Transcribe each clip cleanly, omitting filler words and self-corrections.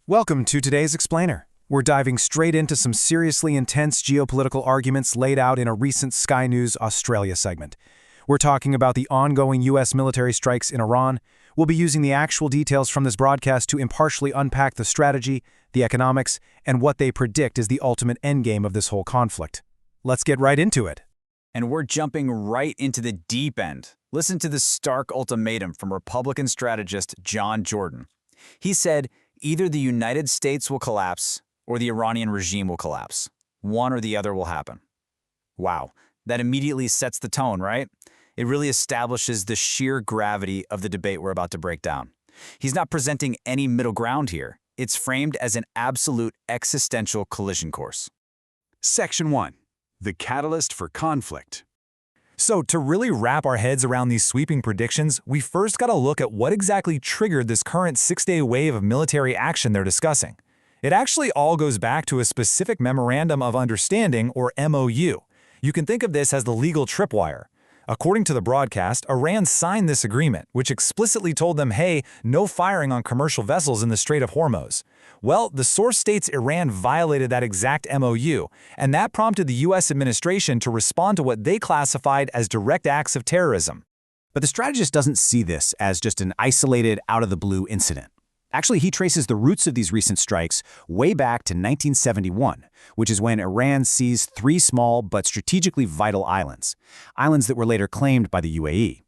Welcome to today's Explainer. We're diving straight into some seriously intense geopolitical arguments laid out in a recent Sky News Australia segment. We're talking about the ongoing U.S. military strikes in Iran. We'll be using the actual details from this broadcast to impartially unpack the strategy, the economics, and what they predict is the ultimate endgame of this whole conflict. Let's get right into it. And we're jumping right into the deep end. Listen to the stark ultimatum from Republican strategist John Jordan. He said, either the United States will collapse or the Iranian regime will collapse. One or the other will happen. Wow, that immediately sets the tone, right? It really establishes the sheer gravity of the debate we're about to break down. He's not presenting any middle ground here. It's framed as an absolute existential collision course. Section 1. The catalyst for conflict. So to really wrap our heads around these sweeping predictions, we first got to look at what exactly triggered this current 6-day wave of military action they're discussing. It actually all goes back to a specific Memorandum of Understanding, or MOU. You can think of this as the legal tripwire. According to the broadcast, Iran signed this agreement, which explicitly told them, hey, no firing on commercial vessels in the Strait of Hormuz. Well, the source states Iran violated that exact MOU, and that prompted the U.S. administration to respond to what they classified as direct acts of terrorism. But the strategist doesn't see this as just an isolated, out-of-the-blue incident. Actually, he traces the roots of these recent strikes way back to 1971, which is when Iran seized 3 small but strategically vital islands that were later claimed by the UAE.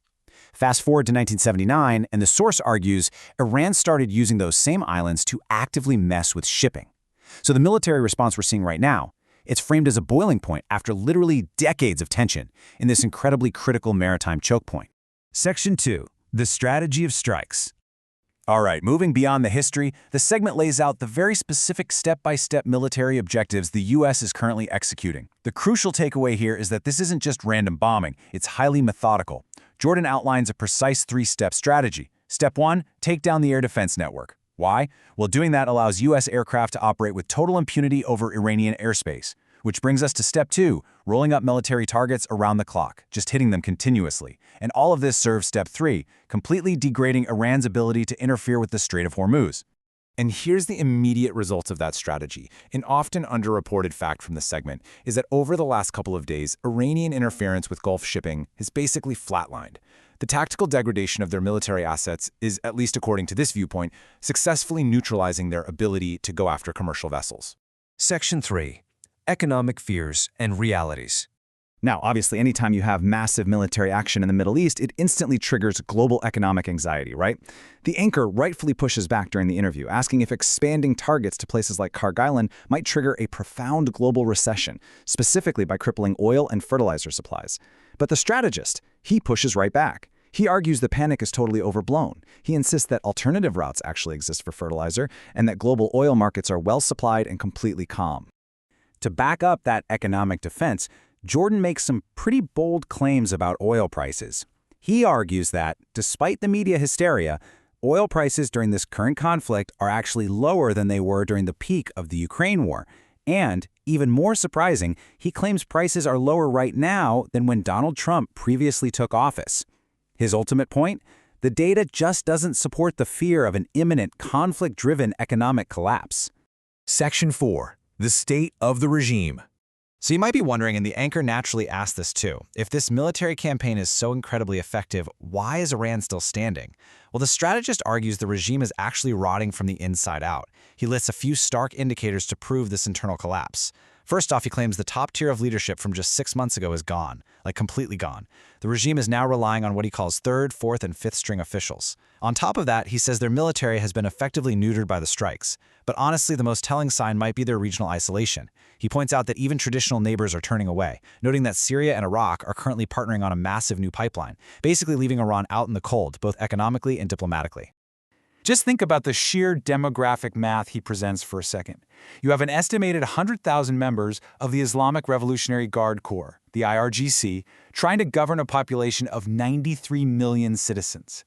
Fast forward to 1979, and the source argues Iran started using those same islands to actively mess with shipping. So the military response we're seeing right now, it's framed as a boiling point after literally decades of tension in this incredibly critical maritime choke point. Section 2. The strategy of strikes. All right, moving beyond the history, the segment lays out the very specific step-by-step military objectives the U.S. is currently executing. The crucial takeaway here is that this isn't just random bombing, it's highly methodical. Jordan outlines a precise 3-step strategy. Step 1, take down the air defense network. Why? Well, doing that allows U.S. aircraft to operate with total impunity over Iranian airspace. Which brings us to Step 2, rolling up military targets around the clock, just hitting them continuously. And all of this serves Step 3, completely degrading Iran's ability to interfere with the Strait of Hormuz. And here's the immediate results of that strategy. An often underreported fact from the segment is that over the last couple of days, Iranian interference with Gulf shipping has basically flatlined. The tactical degradation of their military assets is, at least according to this viewpoint, successfully neutralizing their ability to go after commercial vessels. Section 3. Economic fears and realities. Now, obviously, anytime you have massive military action in the Middle East, it instantly triggers global economic anxiety, right? The anchor rightfully pushes back during the interview, asking if expanding targets to places like Kharg Island might trigger a profound global recession, specifically by crippling oil and fertilizer supplies. But the strategist, he pushes right back. He argues the panic is totally overblown. He insists that alternative routes actually exist for fertilizer and that global oil markets are well supplied and completely calm. To back up that economic defense, Jordan makes some pretty bold claims about oil prices. He argues that, despite the media hysteria, oil prices during this current conflict are actually lower than they were during the peak of the Ukraine war. And, even more surprising, he claims prices are lower right now than when Donald Trump previously took office. His ultimate point? The data just doesn't support the fear of an imminent conflict-driven economic collapse. Section 4. The state of the regime. So you might be wondering, and the anchor naturally asked this too, if this military campaign is so incredibly effective, why is Iran still standing? Well, the strategist argues the regime is actually rotting from the inside out. He lists a few stark indicators to prove this internal collapse. First off, he claims the top tier of leadership from just 6 months ago is gone, like completely gone. The regime is now relying on what he calls 3rd, 4th, and 5th string officials. On top of that, he says their military has been effectively neutered by the strikes. But honestly, the most telling sign might be their regional isolation. He points out that even traditional neighbors are turning away, noting that Syria and Iraq are currently partnering on a massive new pipeline, basically leaving Iran out in the cold, both economically and diplomatically. Just think about the sheer demographic math he presents for a second. You have an estimated 100,000 members of the Islamic Revolutionary Guard Corps, the IRGC, trying to govern a population of 93 million citizens.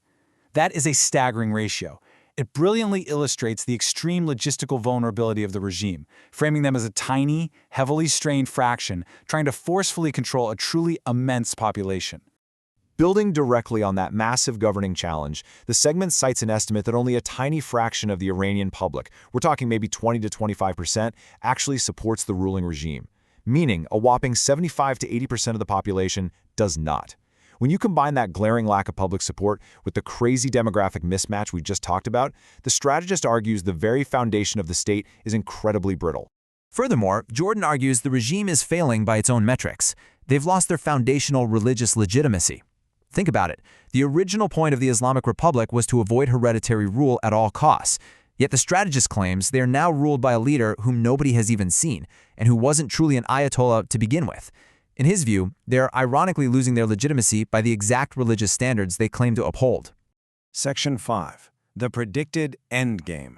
That is a staggering ratio. It brilliantly illustrates the extreme logistical vulnerability of the regime, framing them as a tiny, heavily strained fraction trying to forcefully control a truly immense population. Building directly on that massive governing challenge, the segment cites an estimate that only a tiny fraction of the Iranian public, we're talking maybe 20 to 25%, actually supports the ruling regime, meaning a whopping 75 to 80% of the population does not. When you combine that glaring lack of public support with the crazy demographic mismatch we just talked about, the strategist argues the very foundation of the state is incredibly brittle. Furthermore, Jordan argues the regime is failing by its own metrics. They've lost their foundational religious legitimacy. Think about it. The original point of the Islamic Republic was to avoid hereditary rule at all costs. Yet the strategist claims they are now ruled by a leader whom nobody has even seen, and who wasn't truly an ayatollah to begin with. In his view, they're ironically losing their legitimacy by the exact religious standards they claim to uphold. Section 5. The predicted endgame.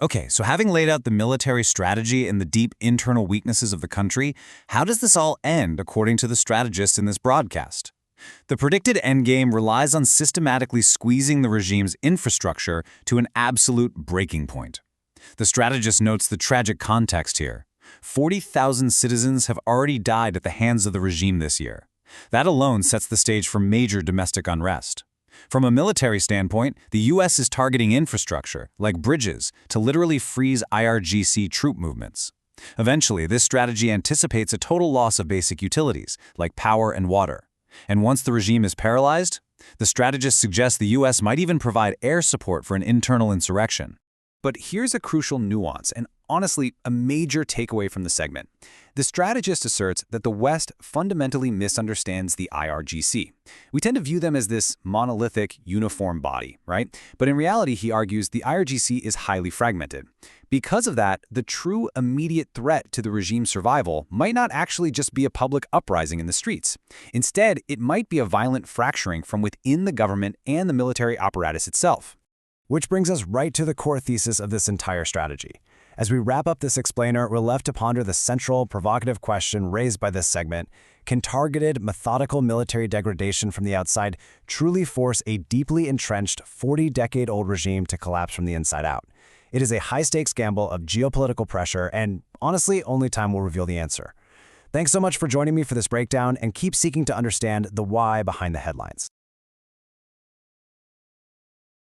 Okay, so having laid out the military strategy and the deep internal weaknesses of the country, how does this all end according to the strategist in this broadcast? The predicted endgame relies on systematically squeezing the regime's infrastructure to an absolute breaking point. The strategist notes the tragic context here. 40,000 citizens have already died at the hands of the regime this year. That alone sets the stage for major domestic unrest. From a military standpoint, the U.S. is targeting infrastructure, like bridges, to literally freeze IRGC troop movements. Eventually, this strategy anticipates a total loss of basic utilities, like power and water. And once the regime is paralyzed, the strategist suggests the U.S. might even provide air support for an internal insurrection. But here's a crucial nuance, and honestly, a major takeaway from the segment. The strategist asserts that the West fundamentally misunderstands the IRGC. We tend to view them as this monolithic, uniform body, right? But in reality, he argues the IRGC is highly fragmented. Because of that, the true immediate threat to the regime's survival might not actually just be a public uprising in the streets. Instead, it might be a violent fracturing from within the government and the military apparatus itself. Which brings us right to the core thesis of this entire strategy. As we wrap up this explainer, we're left to ponder the central, provocative question raised by this segment: can targeted, methodical military degradation from the outside truly force a deeply entrenched, 40-decade-old regime to collapse from the inside out? It is a high-stakes gamble of geopolitical pressure, and honestly, only time will reveal the answer. Thanks so much for joining me for this breakdown, and keep seeking to understand the why behind the headlines.